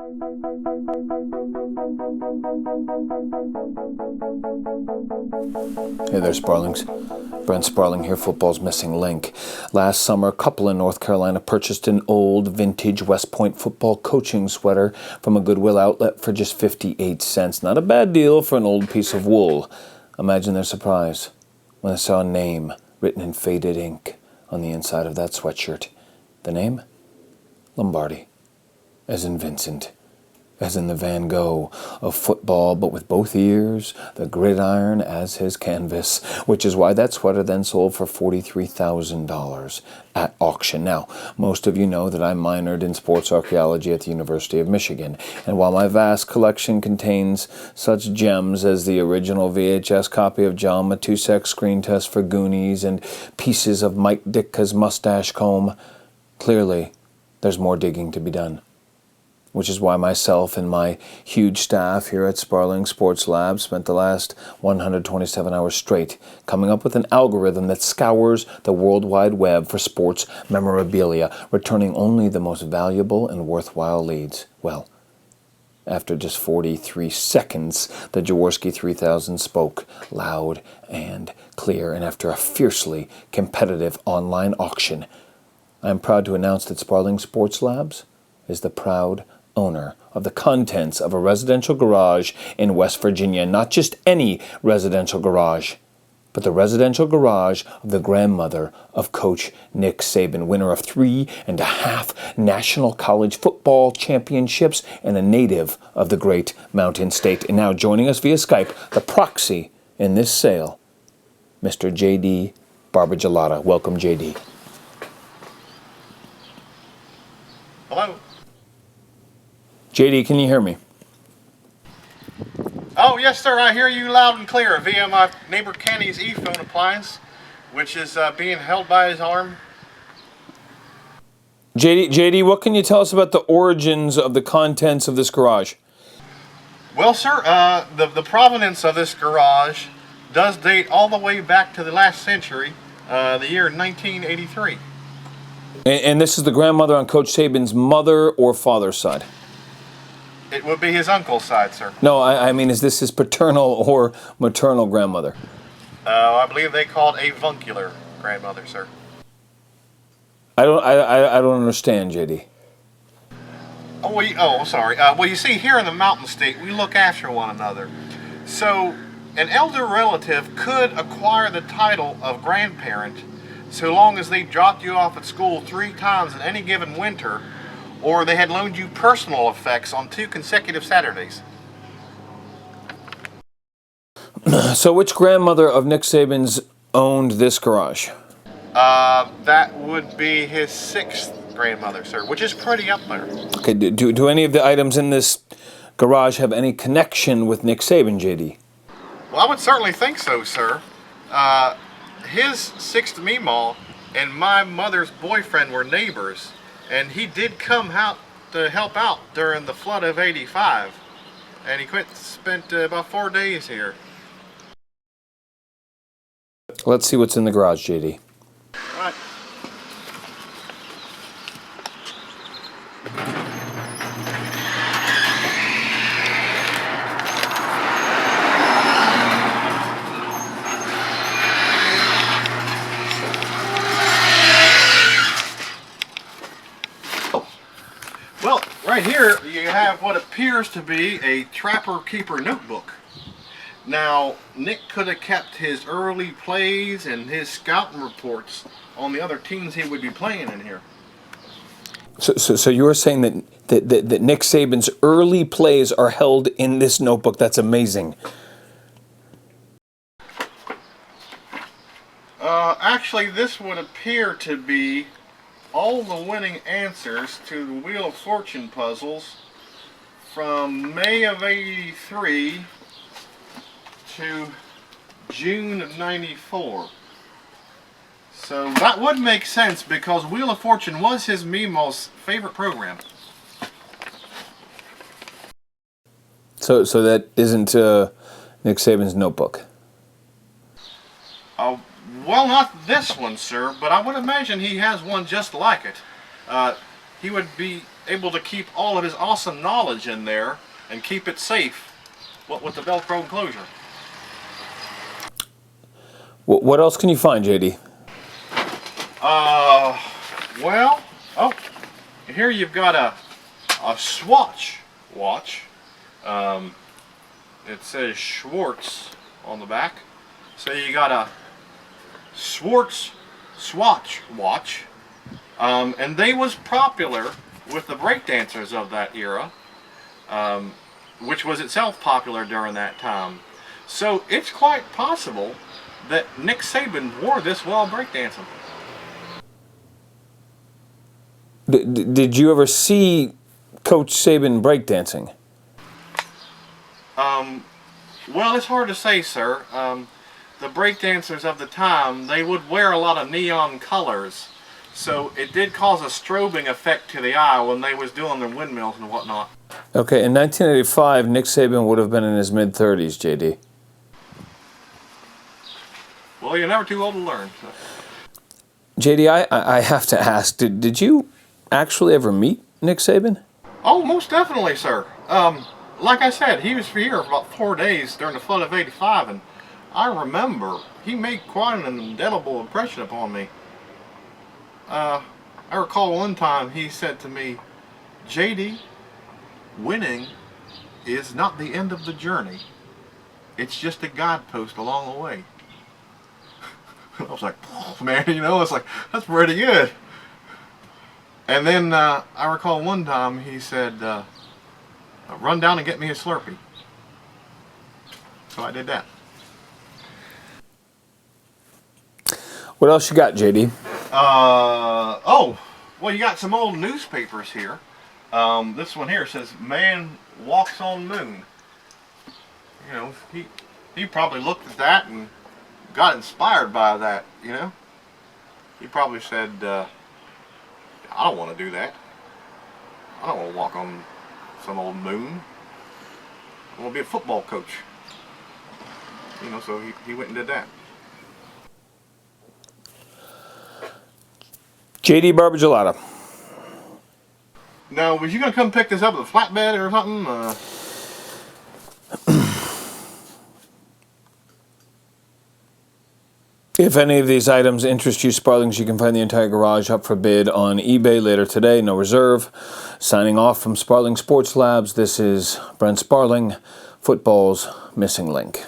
Hey there, Sparlings. Brent Sparling here, football's missing link. Last summer, a couple in North Carolina purchased an old vintage West Point football coaching sweater from a Goodwill outlet for just 58 cents. Not a bad deal for an old piece of wool. Imagine their surprise when they saw a name written in faded ink on the inside of that sweatshirt. The name? Lombardi. As in Vincent. As in the Van Gogh of football, but with both ears, the gridiron as his canvas, which is why that sweater then sold for $43,000 at auction. Now, most of you know that I minored in sports archaeology at the University of Michigan, and while my vast collection contains such gems as the original VHS copy of John Matusek's screen test for Goonies and pieces of Mike Ditka's mustache comb, clearly there's more digging to be done. Which is why myself and my huge staff here at Sparling Sports Lab spent the last 127 hours straight coming up with an algorithm that scours the World Wide Web for sports memorabilia, returning only the most valuable and worthwhile leads. Well, after just 43 seconds, the Jaworski 3000 spoke loud and clear, and after a fiercely competitive online auction, I am proud to announce that Sparling Sports Labs is the proud owner of the contents of a residential garage in West Virginia. Not just any residential garage, but the residential garage of the grandmother of Coach Nick Saban, winner of 3.5 national college football championships and a native of the great Mountain State. And now joining us via Skype, the proxy in this sale, Mr. J.D. Barbagelata. Welcome, J.D. Hello? JD, can you hear me? Oh, yes, sir. I hear you loud and clear via my neighbor Kenny's e-phone appliance, which is being held by his arm. JD, what can you tell us about the origins of the contents of this garage? Well, sir, the provenance of this garage does date all the way back to the last century, the year 1983. And this is the grandmother on Coach Saban's mother or father's side? It would be his uncle's side, sir. No, I mean, is this his paternal or maternal grandmother? I believe they called avuncular grandmother, sir. I don't understand, JD. Sorry. Well, you see, here in the Mountain State, we look after one another. So, an elder relative could acquire the title of grandparent so long as they dropped you off at school 3 times in any given winter, or they had loaned you personal effects on 2 consecutive Saturdays. So which grandmother of Nick Saban's owned this garage? That would be his 6th grandmother, sir, which is pretty up there. Okay, do any of the items in this garage have any connection with Nick Saban, JD? Well, I would certainly think so, sir. His 6th Meemaw and my mother's boyfriend were neighbors, and he did come out to help out during the flood of '85, and he spent about 4 days here. Let's see what's in the garage, JD. All right. Well, right here you have what appears to be a trapper-keeper notebook. Now, Nick could have kept his early plays and his scouting reports on the other teams he would be playing in here. So you were saying that Nick Saban's early plays are held in this notebook? That's amazing. Actually, this would appear to be all the winning answers to the Wheel of Fortune puzzles from May of '83 to June of '94. So that would make sense because Wheel of Fortune was his Meemaw's favorite program. So that isn't Nick Saban's notebook? Well, not this one, sir, but I would imagine he has one just like it. He would be able to keep all of his awesome knowledge in there and keep it safe, what with the Velcro enclosure. What else can you find, JD? Well, oh, here you've got a Swatch watch. It says Schwartz on the back. So you got a Swatch watch. And they was popular with the breakdancers of that era, which was itself popular during that time. So it's quite possible that Nick Saban wore this while breakdancing. Did you ever see Coach Saban breakdancing? Well, it's hard to say, sir. The breakdancers of the time, they would wear a lot of neon colors. So it did cause a strobing effect to the eye when they was doing their windmills and whatnot. Okay, in 1985, Nick Saban would have been in his mid-30s, JD. Well, you're never too old to learn. So. JD, I have to ask, did you actually ever meet Nick Saban? Oh, most definitely, sir. Like I said, he was here for about 4 days during the flood of '85, and I remember he made quite an indelible impression upon me. I recall one time he said to me, "JD, winning is not the end of the journey. It's just a guidepost along the way." I was like, oh, man, it's like, that's pretty good. And then I recall one time he said, "Run down and get me a Slurpee." So I did that. What else you got, JD? Oh, well, you got some old newspapers here. This one here says, "Man walks on moon." He probably looked at that and got inspired by that, He probably said, "I don't want to do that. I don't want to walk on some old moon. I want to be a football coach." So he went and did that. JD Barbagelata. Now, was you going to come pick this up with a flatbed or something? If any of these items interest you, Sparlings, you can find the entire garage up for bid on eBay later today. No reserve. Signing off from Sparling Sports Labs, this is Brent Sparling, football's missing link.